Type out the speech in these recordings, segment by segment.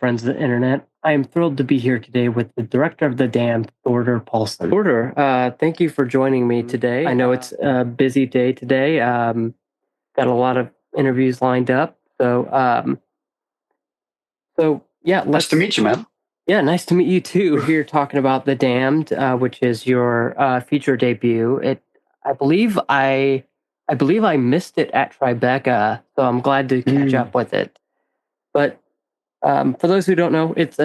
friends of the internet. I am thrilled to be here today with the director of The Damned, Thordur Palsson. Thordur, thank you for joining me today. I know it's a busy day today. Got a lot of interviews lined up. So yeah, nice to meet you, man. Yeah, nice to meet you too. We're here talking about The Damned, which is your feature debut. I believe I missed it at Tribeca, so I'm glad to catch up with it. But for those who don't know, it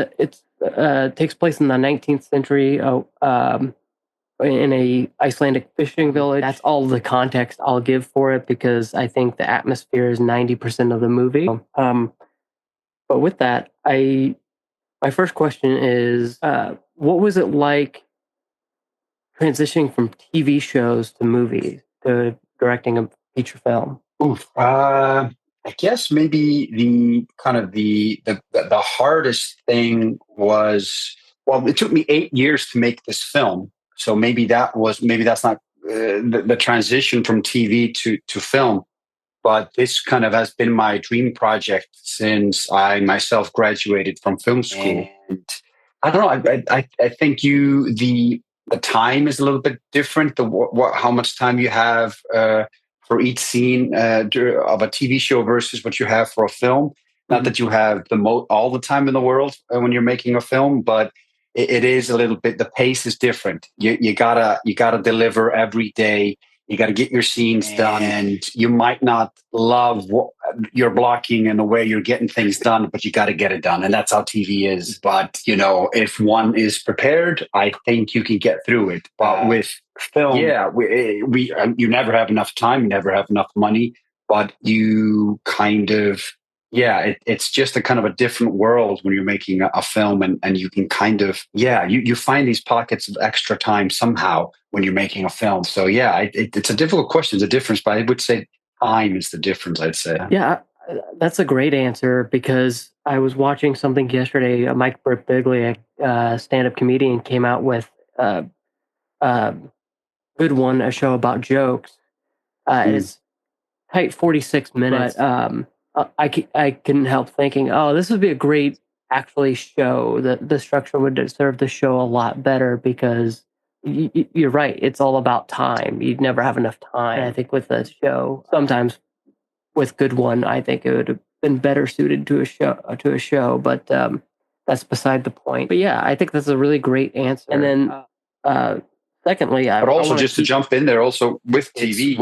takes place in the 19th century in a Icelandic fishing village. That's all the context I'll give for it because I think the atmosphere is 90% of the movie. But with that, my first question is, what was it like transitioning from TV shows to movies to directing a feature film? I guess maybe the hardest thing was, well, it took me 8 years to make this film. So maybe that's not the transition from TV to film. But this kind of has been my dream project since I myself graduated from film school. And I don't know. I think the time is a little bit different. How much time you have for each scene of a TV show versus what you have for a film. Not that you have all the time in the world when you're making a film, but it is a little bit. The pace is different. You gotta deliver every day. You got to get your scenes done, and you might not love your blocking and the way you're getting things done, but you got to get it done. And that's how TV is. But, if one is prepared, I think you can get through it. But with film, you never have enough time, you never have enough money, but you kind of, it's just a kind of a different world when you're making a film, and you can kind of, you find these pockets of extra time somehow when you're making a film. So it's a difficult question, the difference, but I would say time is the difference, I'd say. Yeah, that's a great answer because I was watching something yesterday. Mike Birbiglia, a stand-up comedian, came out with a good one, a show about jokes. It's tight 46 minutes. But, I couldn't help thinking, this would be a great actually show. The structure would serve the show a lot better because you're right. It's all about time. You'd never have enough time. And I think with a show, sometimes with good one, I think it would have been better suited to a show. But that's beside the point. But yeah, I think that's a really great answer. And then secondly, to jump in there, also with TV,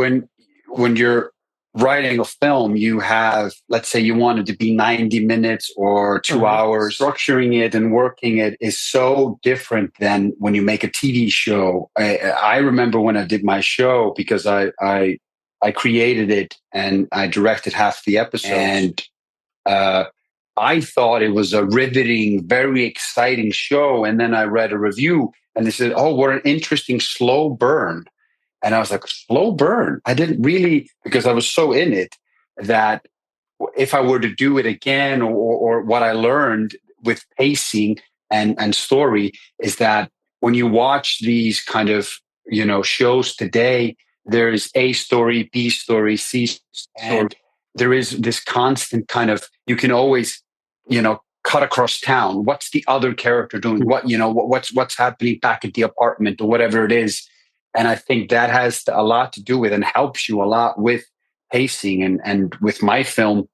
when you're writing a film, you have, let's say you want it to be 90 minutes or 2 hours. Structuring it and working it is so different than when you make a TV show. I remember when I did my show, because I created it and I directed half the episodes. And I thought it was a riveting, very exciting show. And then I read a review and they said, what an interesting slow burn. And I was like, slow burn. I didn't really, because I was so in it, that if I were to do it again, or what I learned with pacing and story is that when you watch these kind of, shows today, there's A story, B story, C story. And there is this constant kind of, you can always, cut across town. What's the other character doing? What's happening back at the apartment or whatever it is. And I think that has a lot to do with and helps you a lot with pacing. And with my film,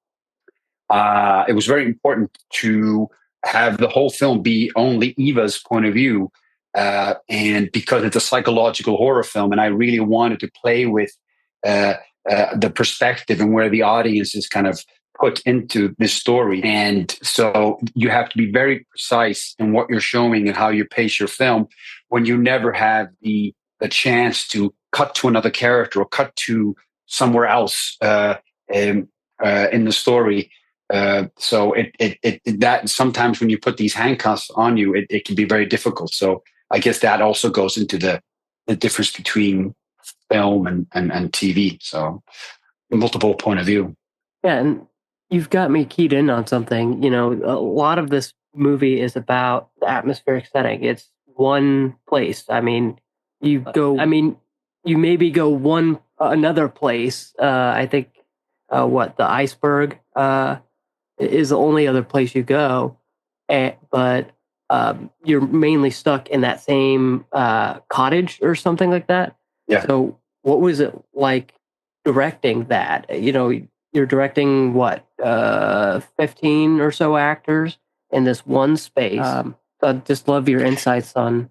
it was very important to have the whole film be only Eva's point of view. And because it's a psychological horror film, and I really wanted to play with the perspective and where the audience is kind of put into this story. And so you have to be very precise in what you're showing and how you pace your film when you never have the chance to cut to another character or cut to somewhere else in the story. So that sometimes when you put these handcuffs on you, it can be very difficult. So I guess that also goes into the difference between film and TV. So multiple point of view. Yeah, and you've got me keyed in on something. A lot of this movie is about the atmospheric setting. It's one place. I mean, you maybe go another place. I think the iceberg is the only other place you go. but you're mainly stuck in that same cottage or something like that. Yeah. So what was it like directing that? You're directing what 15 or so actors in this one space. So I'd just love your insights on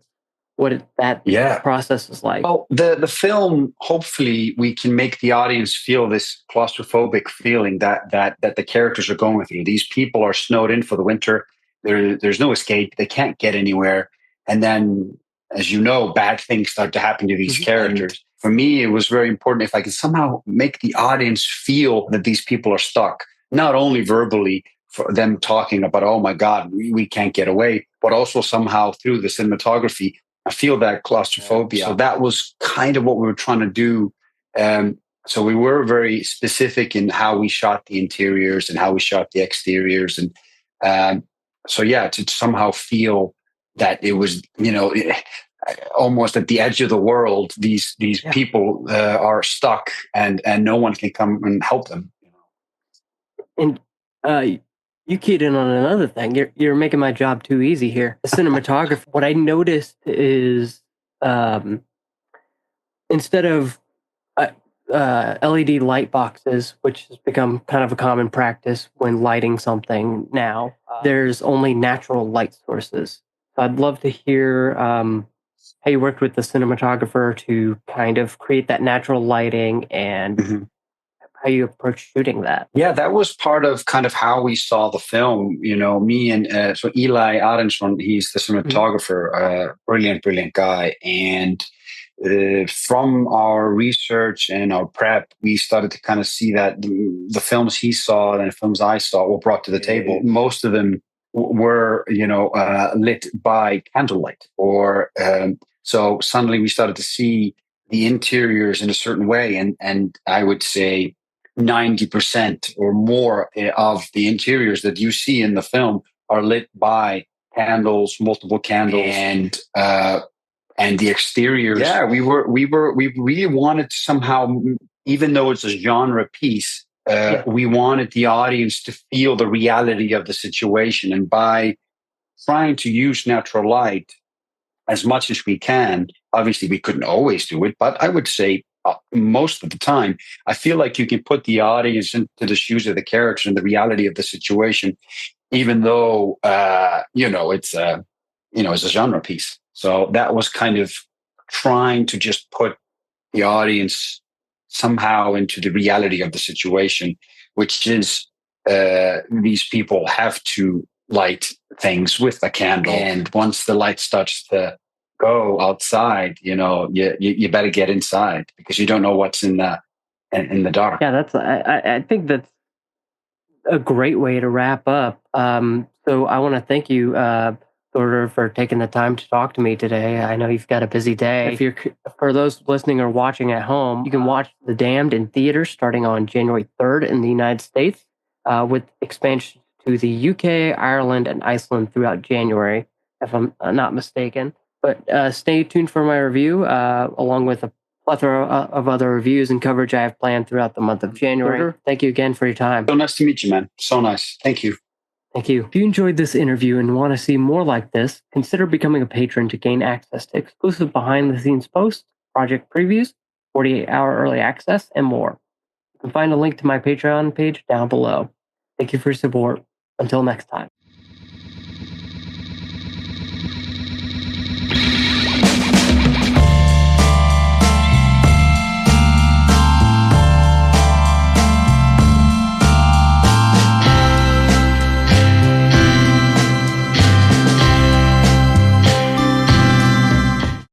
what that process is like. Well, the film, hopefully we can make the audience feel this claustrophobic feeling that the characters are going through. These people are snowed in for the winter. There's no escape. They can't get anywhere. And then, as you know, bad things start to happen to these characters. And for me, it was very important if I could somehow make the audience feel that these people are stuck, not only verbally, for them talking about, oh my God, we can't get away, but also somehow through the cinematography, I feel that claustrophobia. So that was kind of what we were trying to do. So we were very specific in how we shot the interiors and how we shot the exteriors. And to somehow feel that it was, almost at the edge of the world, these people are stuck and no one can come and help them. And you keyed in on another thing. You're making my job too easy here. The cinematography. What I noticed is instead of LED light boxes, which has become kind of a common practice when lighting something now, there's only natural light sources. So I'd love to hear how you worked with the cinematographer to kind of create that natural lighting and how you approach shooting that. Yeah, that was part of kind of how we saw the film. Me and so Eli Aronsson, he's the cinematographer, brilliant guy. And from our research and our prep, we started to kind of see that the films he saw and the films I saw were brought to the table. Most of them were, lit by candlelight, or so suddenly we started to see the interiors in a certain way, and I would say 90% or more of the interiors that you see in the film are lit by candles, multiple candles, and the exteriors. Yeah, we really wanted to somehow, even though it's a genre piece, we wanted the audience to feel the reality of the situation. And by trying to use natural light as much as we can, obviously we couldn't always do it, but I would say most of the time, I feel like you can put the audience into the shoes of the character and the reality of the situation, even though it's a genre piece. So that was kind of trying to just put the audience somehow into the reality of the situation, which is these people have to light things with a candle, and once the light starts to go outside, you better get inside because you don't know what's in the dark. Yeah, I think that's a great way to wrap up. So I want to thank you, Thordur, for taking the time to talk to me today. I know you've got a busy day. For those listening or watching at home, you can watch The Damned in theaters starting on January 3rd in the United States, with expansion to the UK, Ireland, and Iceland throughout January, if I'm not mistaken. But stay tuned for my review, along with a plethora of other reviews and coverage I have planned throughout the month of January. Thordur, thank you again for your time. So nice to meet you, man. So nice. Thank you. Thank you. If you enjoyed this interview and want to see more like this, consider becoming a patron to gain access to exclusive behind-the-scenes posts, project previews, 48-hour early access, and more. You can find a link to my Patreon page down below. Thank you for your support. Until next time.